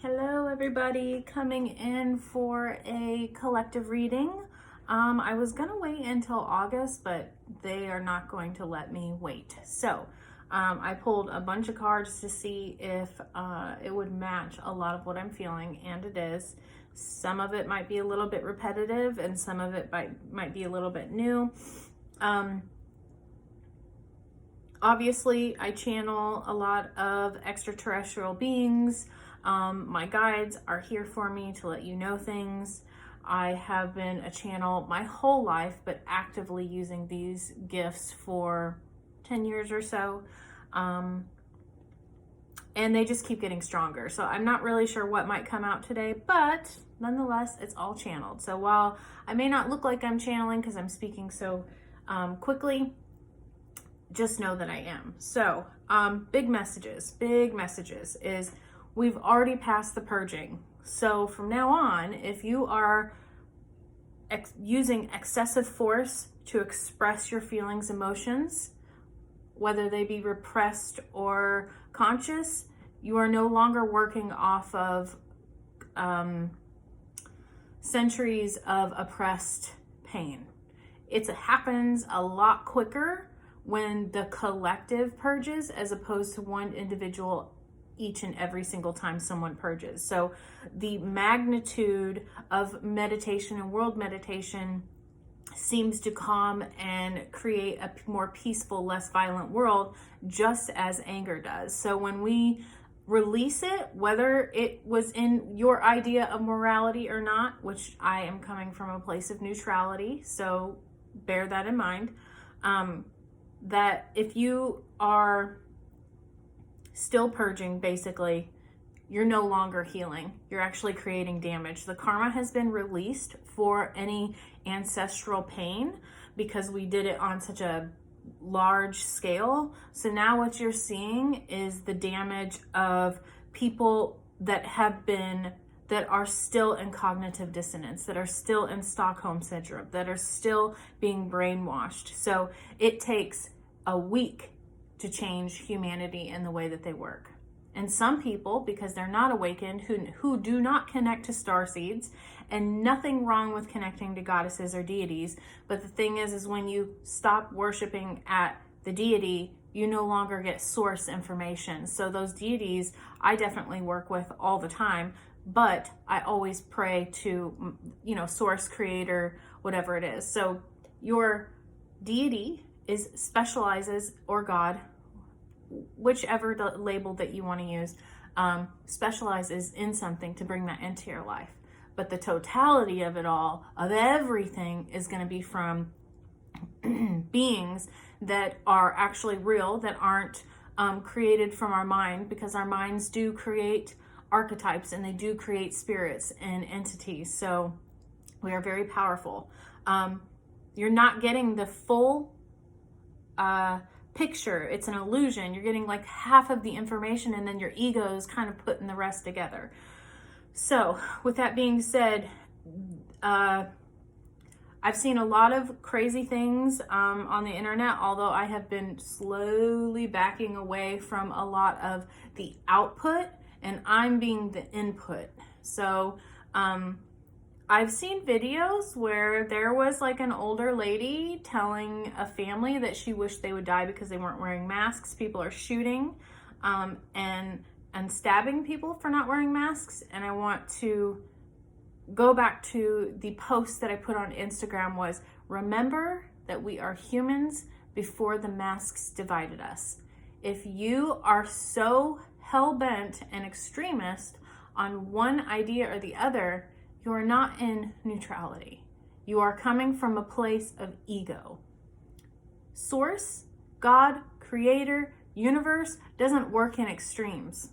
Hello everybody, coming in for a collective reading. I was gonna wait until August, but they are not going to let me wait. So I pulled a bunch of cards to see if it would match a lot of what I'm feeling, and it is. Some of it might be a little bit repetitive and some of it might be a little bit new. Obviously, I channel a lot of extraterrestrial beings. My guides are here for me to let you know things. I have been a channel my whole life, but actively using these gifts for 10 years or so. And they just keep getting stronger. So I'm not really sure what might come out today, but nonetheless, it's all channeled. So while I may not look like I'm channeling because I'm speaking so quickly, just know that I am. So big messages is we've already passed the purging. So from now on, if you are using excessive force to express your feelings, emotions, whether they be repressed or conscious, you are no longer working off of centuries of oppressed pain. It happens a lot quicker when the collective purges as opposed to one individual each and every single time someone purges. So the magnitude of meditation and world meditation seems to calm and create a more peaceful, less violent world, just as anger does. So when we release it, whether it was in your idea of morality or not, which I am coming from a place of neutrality, so bear that in mind, that if you are still purging, basically, you're no longer healing. You're actually creating damage. The karma has been released for any ancestral pain because we did it on such a large scale. So now what you're seeing is the damage of people that are still in cognitive dissonance, that are still in Stockholm Syndrome, that are still being brainwashed. So it takes a week to change humanity in the way that they work. And some people, because they're not awakened, who do not connect to star seeds, and nothing wrong with connecting to goddesses or deities, but the thing is when you stop worshiping at the deity, you no longer get source information. So those deities I definitely work with all the time, but I always pray to, source, creator, whatever it is. So your deity specializes, or God, whichever the label that you want to use, specializes in something to bring that into your life. But the totality of it all, of everything, is going to be from beings that are actually real, that aren't created from our mind, because our minds do create archetypes and they do create spirits and entities. So we are very powerful. You're not getting the full picture. It's an illusion. You're getting like half of the information, and then your ego is kind of putting the rest together. So with that being said, I've seen a lot of crazy things on the internet, although I have been slowly backing away from a lot of the output, and I'm being the input. So I've seen videos where there was like an older lady telling a family that she wished they would die because they weren't wearing masks. People are shooting and stabbing people for not wearing masks. And I want to go back to the post that I put on Instagram was, remember that we are humans before the masks divided us. If you are so hell-bent and extremist on one idea or the other, you are not in neutrality. You are coming from a place of ego. Source, God, creator, universe doesn't work in extremes.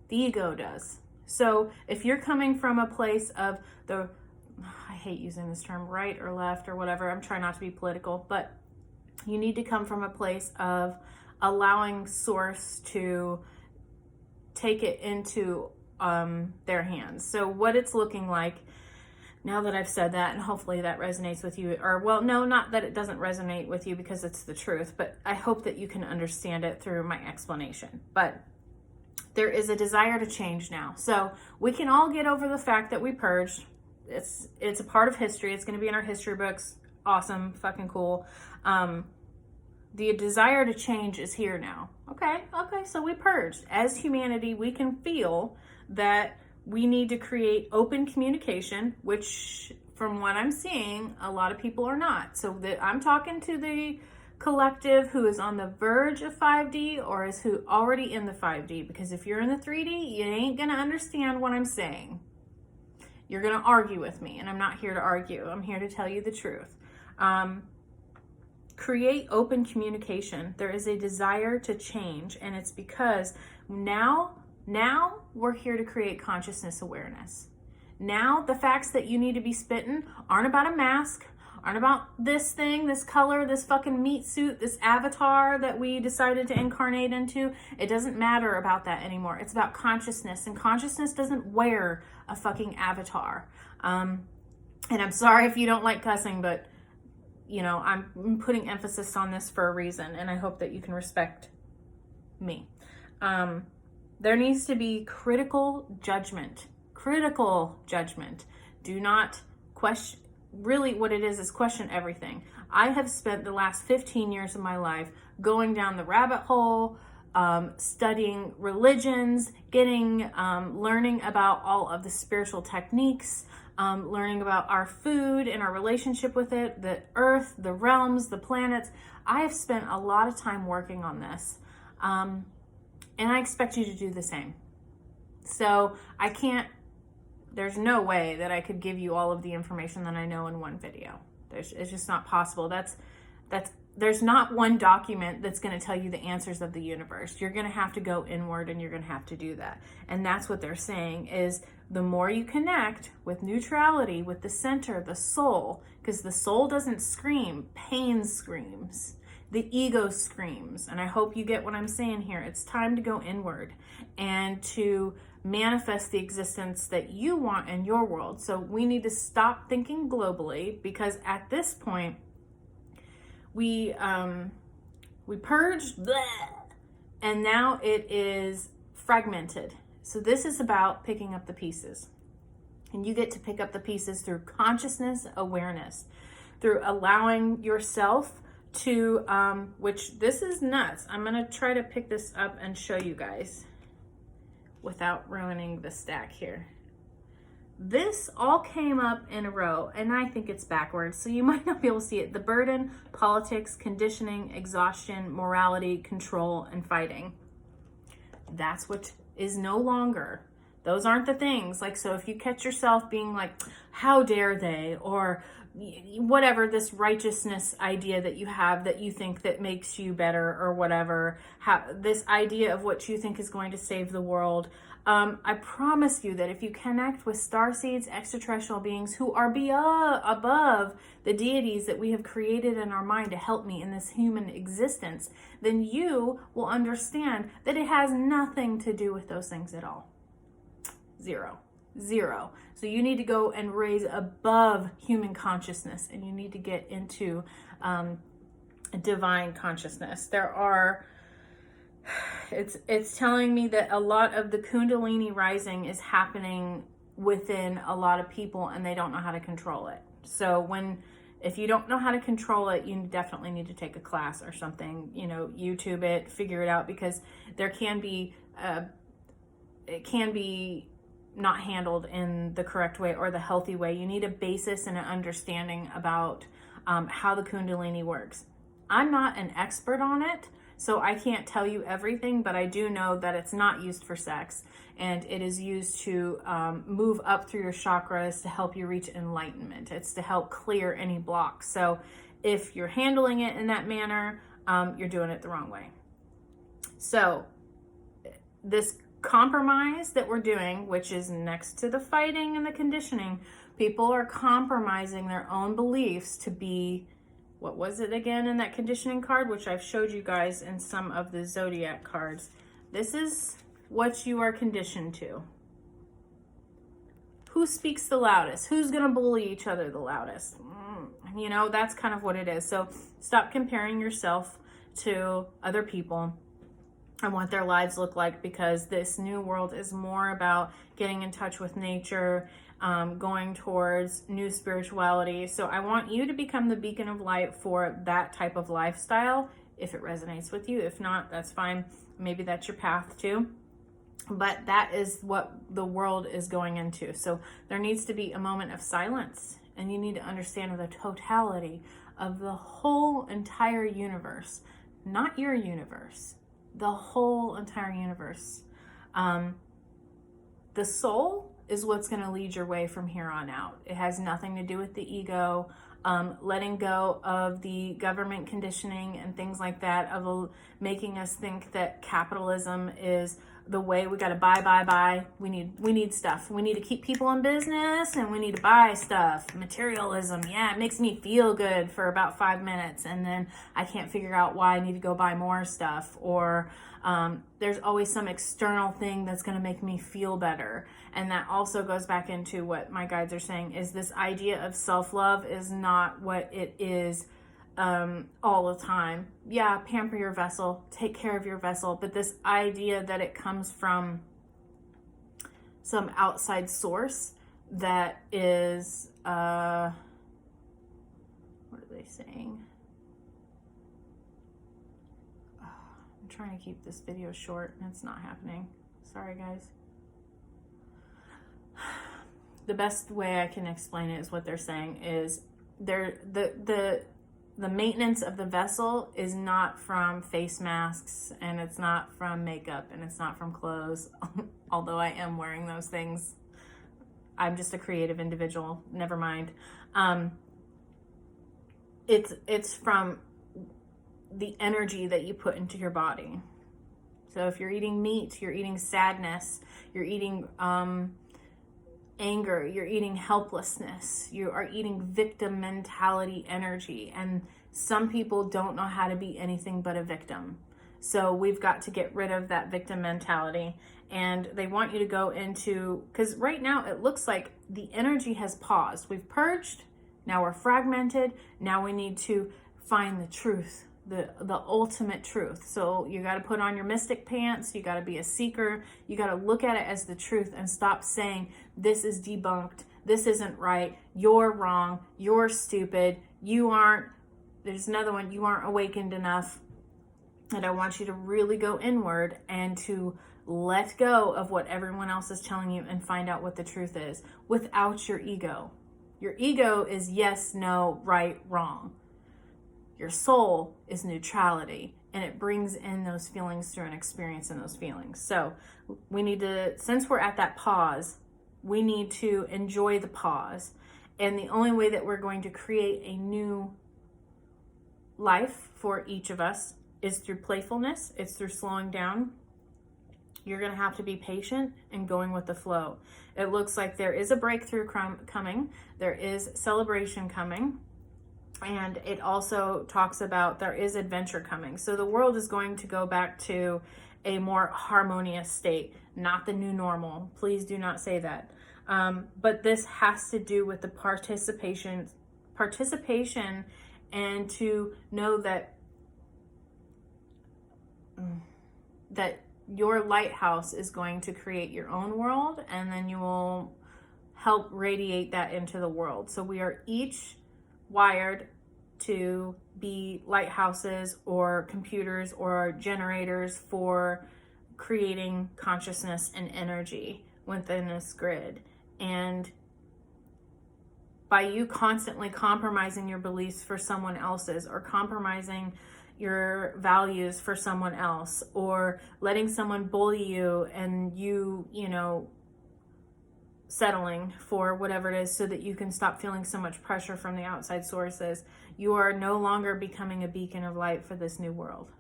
The ego does. So if you're coming from a place of I hate using this term, right or left or whatever, I'm trying not to be political, but you need to come from a place of allowing source to take it into their hands. So what it's looking like, now that I've said that, and hopefully that resonates with you, or well, no, not that it doesn't resonate with you because it's the truth, but I hope that you can understand it through my explanation. But there is a desire to change now. So we can all get over the fact that we purged. It's a part of history. It's going to be in our history books. Awesome, fucking cool. The desire to change is here now. Okay, so we purged. As humanity, we can feel that we need to create open communication, which from what I'm seeing, a lot of people are not. So that I'm talking to the collective who is on the verge of 5D or is who already in the 5D, because if you're in the 3D, you ain't gonna understand what I'm saying. You're gonna argue with me, and I'm not here to argue. I'm here to tell you the truth. Create open communication. There is a desire to change, and it's because now we're here to create consciousness awareness. Now the facts that you need to be spitting aren't about a mask, aren't about this thing, this color, this fucking meat suit, this avatar that we decided to incarnate into. It doesn't matter about that anymore. It's about consciousness, and consciousness doesn't wear a fucking avatar. And I'm sorry if you don't like cussing, but you know, I'm putting emphasis on this for a reason, and I hope that you can respect me. There needs to be critical judgment. Critical judgment. Do not question. Really what it is question everything. I have spent the last 15 years of my life going down the rabbit hole, studying religions, learning about all of the spiritual techniques, learning about our food and our relationship with it, the earth, the realms, the planets. I have spent a lot of time working on this. And I expect you to do the same. So there's no way that I could give you all of the information that I know in one video. It's just not possible. There's not one document that's going to tell you the answers of the universe. You're going to have to go inward, and you're going to have to do that. And that's what they're saying is the more you connect with neutrality, with the center, the soul, because the soul doesn't scream, pain screams. The ego screams. And I hope you get what I'm saying here. It's time to go inward and to manifest the existence that you want in your world. So we need to stop thinking globally, because at this point, we purged, and now it is fragmented. So this is about picking up the pieces. And you get to pick up the pieces through consciousness awareness, through allowing yourself to, which this is nuts. I'm going to try to pick this up and show you guys without ruining the stack here. This all came up in a row, and I think it's backwards, so you might not be able to see it. The burden, politics, conditioning, exhaustion, morality, control, and fighting. That's what is no longer. Those aren't the things. Like, so if you catch yourself being like, how dare they, or whatever, this righteousness idea that you have that you think that makes you better or whatever, this idea of what you think is going to save the world. I promise you that if you connect with starseeds, extraterrestrial beings who are above the deities that we have created in our mind to help me in this human existence, then you will understand that it has nothing to do with those things at all. Zero. So you need to go and raise above human consciousness, and you need to get into divine consciousness. It's telling me that a lot of the Kundalini rising is happening within a lot of people, and they don't know how to control it. So if you don't know how to control it, you definitely need to take a class or something, YouTube it, figure it out, because there can be, it can be not handled in the correct way or the healthy way. You need a basis and an understanding about how the Kundalini works. I'm not an expert on it, so I can't tell you everything, but I do know that it's not used for sex, and it is used to move up through your chakras to help you reach enlightenment. It's to help clear any blocks. So if you're handling it in that manner, you're doing it the wrong way. So this compromise that we're doing, which is next to the fighting and the conditioning, people are compromising their own beliefs to be, what was it again in that conditioning card, which I've showed you guys in some of the zodiac cards. This is what you are conditioned to. Who speaks the loudest? Who's going to bully each other the loudest? That's kind of what it is. So stop comparing yourself to other people. and what their lives look like, because this new world is more about getting in touch with nature, going towards new spirituality. So I want you to become the beacon of light for that type of lifestyle, if it resonates with you. If not, that's fine. Maybe that's your path too. But that is what the world is going into. So there needs to be a moment of silence, and you need to understand the totality of the whole entire universe, not your universe, the whole entire universe. The soul is what's going to lead your way from here on out. It has nothing to do with the ego. Letting go of the government conditioning and things like that, of making us think that capitalism is the way. We got to buy. We need stuff. We need to keep people in business, and we need to buy stuff. Materialism, yeah, it makes me feel good for about 5 minutes, and then I can't figure out why I need to go buy more stuff. Or there's always some external thing that's going to make me feel better. And that also goes back into what my guides are saying, is this idea of self-love is not what it is all the time. Yeah, pamper your vessel, take care of your vessel, but this idea that it comes from some outside source that is, what are they saying? I'm trying to keep this video short and it's not happening. Sorry, guys. The best way I can explain it is what they're saying is the maintenance of the vessel is not from face masks, and it's not from makeup, and it's not from clothes. Although I am wearing those things. I'm just a creative individual. Never mind. It's from the energy that you put into your body. So if you're eating meat, you're eating sadness, you're eating anger, you're eating helplessness, you are eating victim mentality energy. And some people don't know how to be anything but a victim. So we've got to get rid of that victim mentality. And they want you to go into, because right now it looks like the energy has paused. We've purged, now we're fragmented, now we need to find the truth, the ultimate truth. So you got to put on your mystic pants, you got to be a seeker, you got to look at it as the truth and stop saying this is debunked, this isn't right, you're wrong, you're stupid, you aren't, there's another one, you aren't awakened enough. And I want you to really go inward and to let go of what everyone else is telling you and find out what the truth is without your ego. Your ego is yes, no, right, wrong. Your soul is neutrality, and it brings in those feelings through an experience in those feelings. So we need to, since we're at that pause, we need to enjoy the pause. And the only way that we're going to create a new life for each of us is through playfulness. It's through slowing down. You're going to have to be patient and going with the flow. It looks like there is a breakthrough coming. There is celebration coming. And it also talks about there is adventure coming. So the world is going to go back to a more harmonious state, not the new normal. Please do not say that. But this has to do with the participation, and to know that your lighthouse is going to create your own world, and then you will help radiate that into the world. So we are each wired to be lighthouses or computers or generators for creating consciousness and energy within this grid. And by you constantly compromising your beliefs for someone else's, or compromising your values for someone else, or letting someone bully you and you know, settling for whatever it is so that you can stop feeling so much pressure from the outside sources, you are no longer becoming a beacon of light for this new world.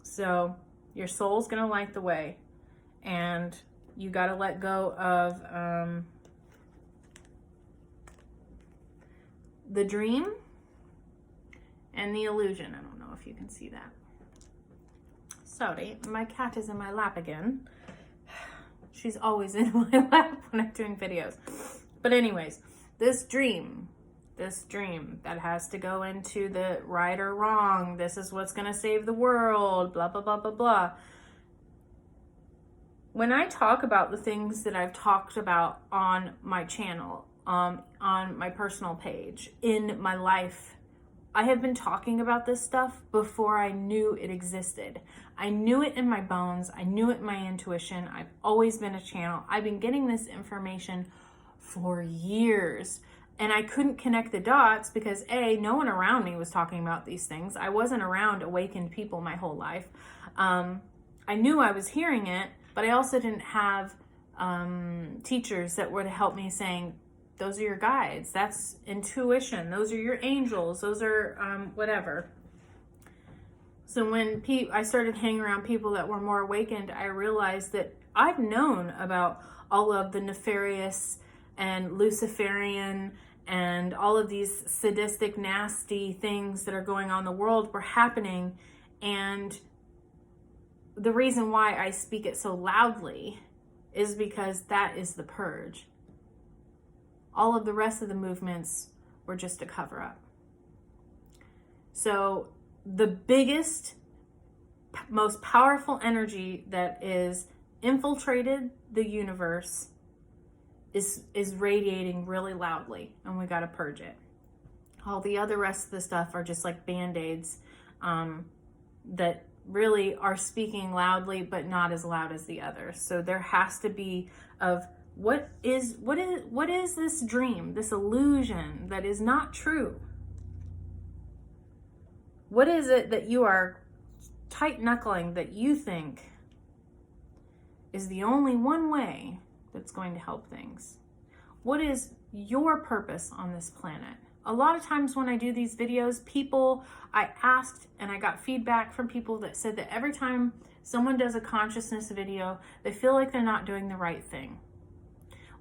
So your soul's going to light the way, and you got to let go of the dream and the illusion. I don't know if you can see that. Sorry, my cat is in my lap again. She's always in my lap when I'm doing videos. But anyways, this dream this dream that has to go into the right or wrong. This is what's going to save the world, blah, blah, blah, blah, blah. When I talk about the things that I've talked about on my channel, on my personal page, in my life, I have been talking about this stuff before I knew it existed. I knew it in my bones. I knew it in my intuition. I've always been a channel. I've been getting this information for years. And I couldn't connect the dots because A, no one around me was talking about these things. I wasn't around awakened people my whole life. I knew I was hearing it, but I also didn't have teachers that were to help me saying, those are your guides. That's intuition. Those are your angels. Those are whatever. So when I started hanging around people that were more awakened, I realized that I've known about all of the nefarious and Luciferian and all of these sadistic, nasty things that are going on in the world were happening. And the reason why I speak it so loudly is because that is the purge. All of the rest of the movements were just a cover up. So the biggest, most powerful energy that is infiltrated the universe is radiating really loudly, and we got to purge it. All the other rest of the stuff are just like band-aids that really are speaking loudly, but not as loud as the others. So there has to be of what is this dream, this illusion that is not true? What is it that you are tight knuckling that you think is the only one way that's going to help things? What is your purpose on this planet? A lot of times when I do these videos, I asked and I got feedback from people that said that every time someone does a consciousness video, they feel like they're not doing the right thing.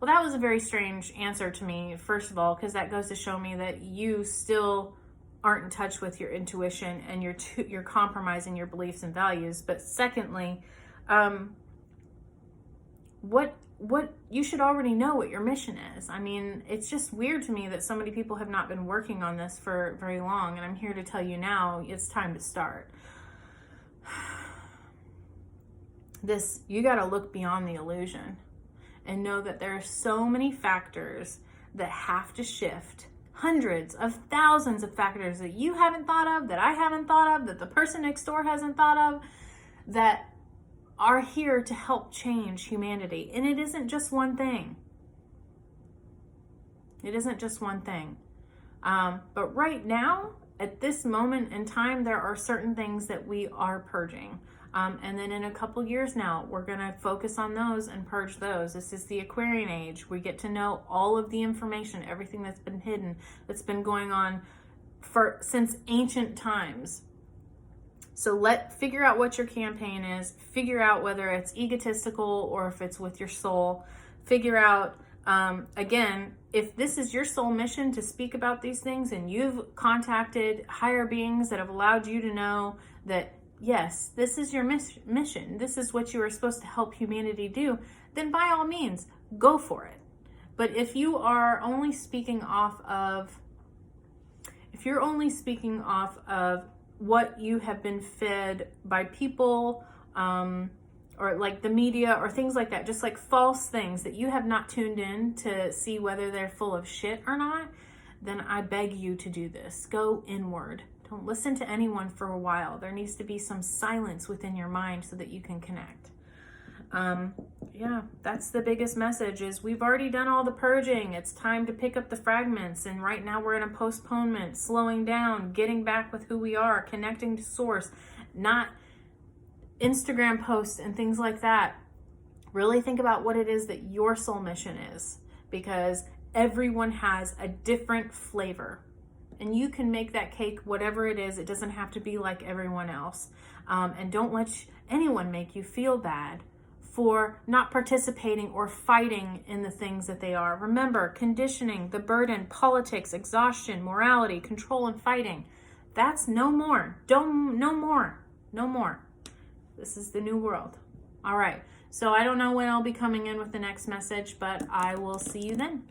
Well, that was a very strange answer to me, first of all, because that goes to show me that you still aren't in touch with your intuition and you're compromising your beliefs and values. But secondly, what you should already know what your mission is. I mean, it's just weird to me that so many people have not been working on this for very long, and I'm here to tell you now, it's time to start. You got to look beyond the illusion and know that there are so many factors that have to shift. Hundreds of thousands of factors that you haven't thought of, that I haven't thought of, that the person next door hasn't thought of, that are here to help change humanity. And it isn't just one thing. It isn't just one thing. But right now, at this moment in time, there are certain things that we are purging. And then in a couple years now, we're going to focus on those and purge those. This is the Aquarian age. We get to know all of the information, everything that's been hidden, that's been going on since ancient times. So figure out what your campaign is. Figure out whether it's egotistical or if it's with your soul. Figure out, again, if this is your soul mission to speak about these things and you've contacted higher beings that have allowed you to know that, yes, this is your mission, this is what you are supposed to help humanity do, then by all means, go for it. But if you are only speaking off of, what you have been fed by people, or like the media or things like that, just like false things that you have not tuned in to see whether they're full of shit or not, then I beg you to do this. Go inward. Don't listen to anyone for a while. There needs to be some silence within your mind so that you can connect. Yeah, that's the biggest message is we've already done all the purging. It's time to pick up the fragments. And right now we're in a postponement, slowing down, getting back with who we are, connecting to source, not Instagram posts and things like that. Really think about what it is that your soul mission is, because everyone has a different flavor. And you can make that cake whatever it is. It doesn't have to be like everyone else. And don't let anyone make you feel bad for not participating or fighting in the things that they are. Remember, conditioning, the burden, politics, exhaustion, morality, control, and fighting. That's no more. No more. This is the new world. All right. So I don't know when I'll be coming in with the next message, but I will see you then.